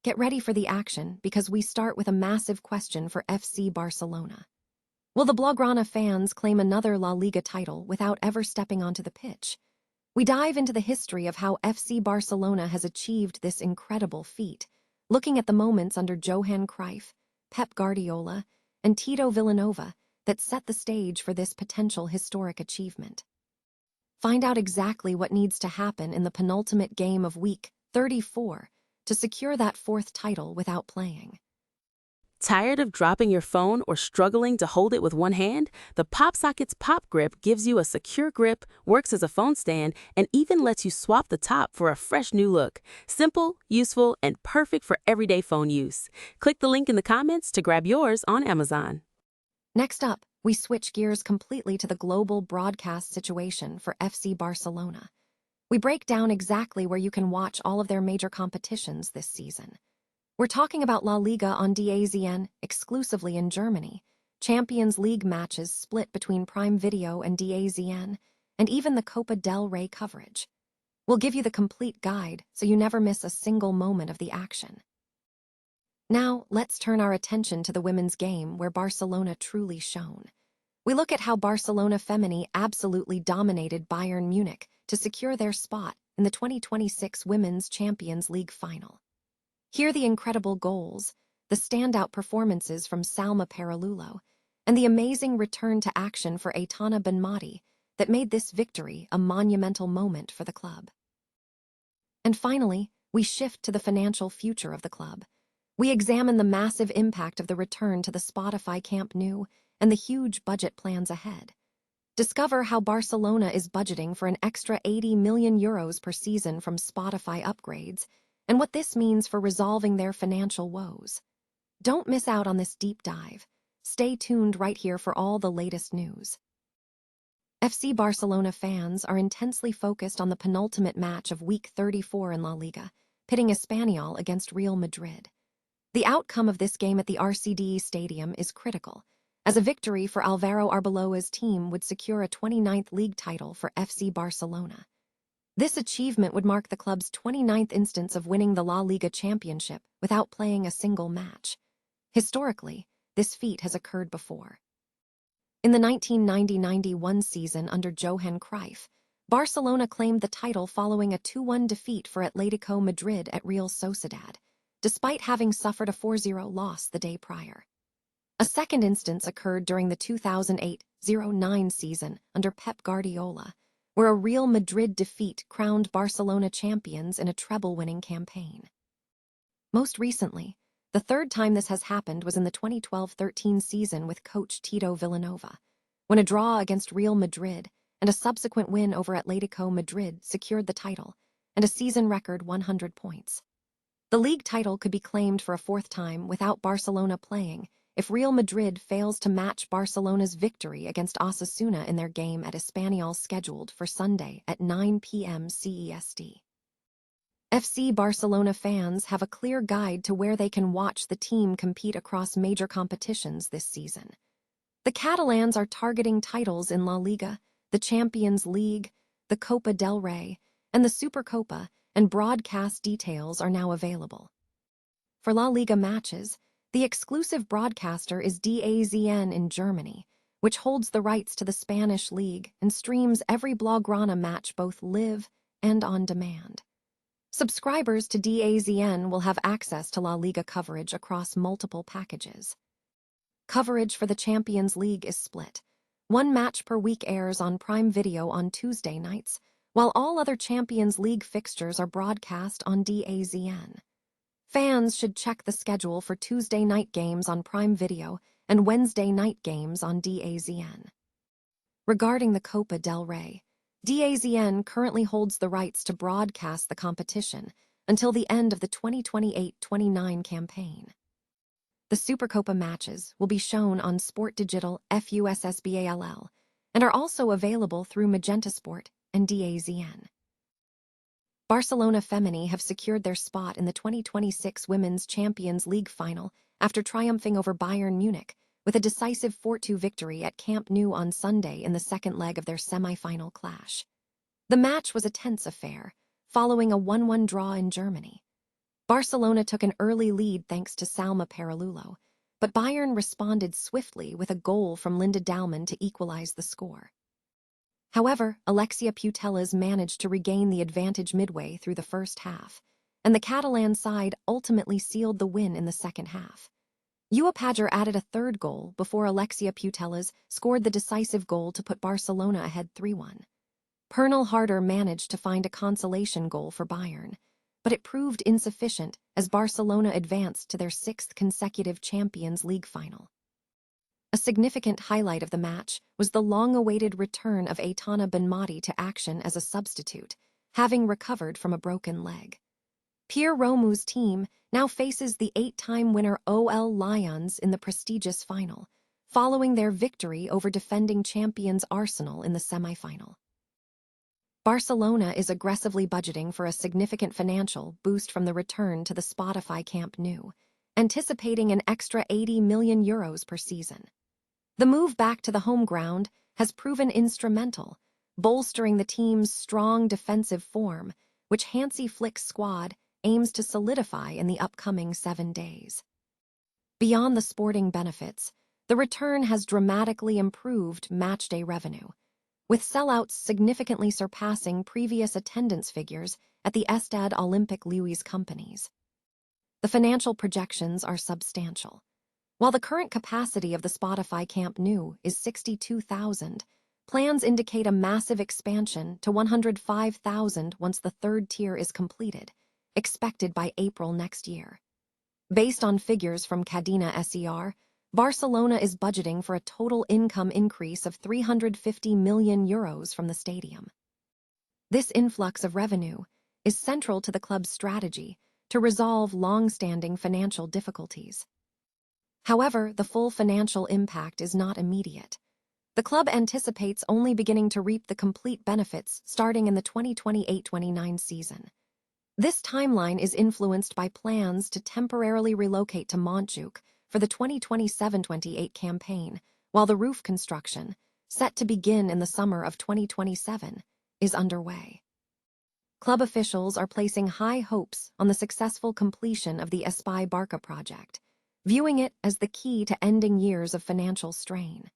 Get ready for the action because we start with a massive question for FC Barcelona. Will the Blaugrana fans claim another La Liga title without ever stepping onto the pitch? We dive into the history of how FC Barcelona has achieved this incredible feat, looking at the moments under Johan Cruyff, Pep Guardiola, and Tito Villanova that set the stage for this potential historic achievement. Find out exactly what needs to happen in the penultimate game of week 34 to secure that fourth title without playing. Tired of dropping your phone or struggling to hold it with one hand? The PopSockets Pop Grip gives you a secure grip, works as a phone stand, and even lets you swap the top for a fresh new look. Simple, useful, and perfect for everyday phone use. Click the link in the comments to grab yours on Amazon. Next up, we switch gears completely to the global broadcast situation for FC Barcelona. We break down exactly where you can watch all of their major competitions this season. We're talking about La Liga on DAZN exclusively in Germany, Champions League matches split between Prime Video and DAZN, and even the Copa del Rey coverage. We'll give you the complete guide so you never miss a single moment of the action. Now, let's turn our attention to the women's game where Barcelona truly shone. We look at how Barcelona Femeni absolutely dominated Bayern Munich to secure their spot in the 2026 Women's Champions League final. Hear the incredible goals, the standout performances from Salma Paralluelo, and the amazing return to action for Aitana Benmati that made this victory a monumental moment for the club. And finally, we shift to the financial future of the club. We examine the massive impact of the return to the Spotify Camp Nou and the huge budget plans ahead. Discover how Barcelona is budgeting for an extra 80 million euros per season from Spotify upgrades, and what this means for resolving their financial woes. Don't miss out on this deep dive. Stay tuned right here for all the latest news. FC Barcelona fans are intensely focused on the penultimate match of Week 34 in La Liga, pitting Espanyol against Real Madrid. The outcome of this game at the RCD Stadium is critical, as a victory for Alvaro Arbeloa's team would secure a 29th league title for FC Barcelona. This achievement would mark the club's 29th instance of winning the La Liga championship without playing a single match. Historically, this feat has occurred before. In the 1990-91 season under Johan Cruyff, Barcelona claimed the title following a 2-1 defeat for Atletico Madrid at Real Sociedad, despite having suffered a 4-0 loss the day prior. A second instance occurred during the 2008-09 season under Pep Guardiola, where a Real Madrid defeat crowned Barcelona champions in a treble-winning campaign. Most recently, the third time this has happened was in the 2012-13 season with coach Tito Villanova, when a draw against Real Madrid and a subsequent win over Atletico Madrid secured the title and a season record 100 points. The league title could be claimed for a fourth time without Barcelona playing if Real Madrid fails to match Barcelona's victory against Osasuna in their game at Espanyol scheduled for Sunday at 9 p.m. CEST. FC Barcelona fans have a clear guide to where they can watch the team compete across major competitions this season. The Catalans are targeting titles in La Liga, the Champions League, the Copa del Rey, and the Supercopa, and broadcast details are now available. For La Liga matches, the exclusive broadcaster is DAZN in Germany, which holds the rights to the Spanish League and streams every Blaugrana match both live and on demand. Subscribers to DAZN will have access to La Liga coverage across multiple packages. Coverage for the Champions League is split. One match per week airs on Prime Video on Tuesday nights, while all other Champions League fixtures are broadcast on DAZN. Fans should check the schedule for Tuesday night games on Prime Video and Wednesday night games on DAZN. Regarding the Copa del Rey, DAZN currently holds the rights to broadcast the competition until the end of the 2028-29 campaign. The Supercopa matches will be shown on Sport Digital FUSSBALL and are also available through Magenta Sport and DAZN. Barcelona Femeni have secured their spot in the 2026 Women's Champions League final after triumphing over Bayern Munich with a decisive 4-2 victory at Camp Nou on Sunday in the second leg of their semi-final clash. The match was a tense affair, following a 1-1 draw in Germany. Barcelona took an early lead thanks to Salma Paralulo, but Bayern responded swiftly with a goal from Linda Dalman to equalize the score. However, Alexia Putellas managed to regain the advantage midway through the first half, and the Catalan side ultimately sealed the win in the second half. Ua Pajer added a third goal before Alexia Putellas scored the decisive goal to put Barcelona ahead 3-1. Pernil Harder managed to find a consolation goal for Bayern, but it proved insufficient as Barcelona advanced to their sixth consecutive Champions League final. A significant highlight of the match was the long-awaited return of Aitana Benmati to action as a substitute, having recovered from a broken leg. Pierre Romu's team now faces the 8-time winner OL Lions in the prestigious final, following their victory over defending champions Arsenal in the semi-final. Barcelona is aggressively budgeting for a significant financial boost from the return to the Spotify Camp Nou, anticipating an extra €80 million per season. The move back to the home ground has proven instrumental, bolstering the team's strong defensive form, which Hansi Flick's squad aims to solidify in the upcoming 7 days. Beyond the sporting benefits, the return has dramatically improved matchday revenue, with sellouts significantly surpassing previous attendance figures at the Estade Olympique Louis companies. The financial projections are substantial. While the current capacity of the Spotify Camp Nou is 62,000, plans indicate a massive expansion to 105,000 once the third tier is completed, expected by April next year. Based on figures from Cadena SER, Barcelona is budgeting for a total income increase of €350 million from the stadium. This influx of revenue is central to the club's strategy to resolve long-standing financial difficulties. However, the full financial impact is not immediate. The club anticipates only beginning to reap the complete benefits starting in the 2028-29 season. This timeline is influenced by plans to temporarily relocate to Montjuic for the 2027-28 campaign, while the roof construction, set to begin in the summer of 2027, is underway. Club officials are placing high hopes on the successful completion of the Espai Barca project, viewing it as the key to ending years of financial strain.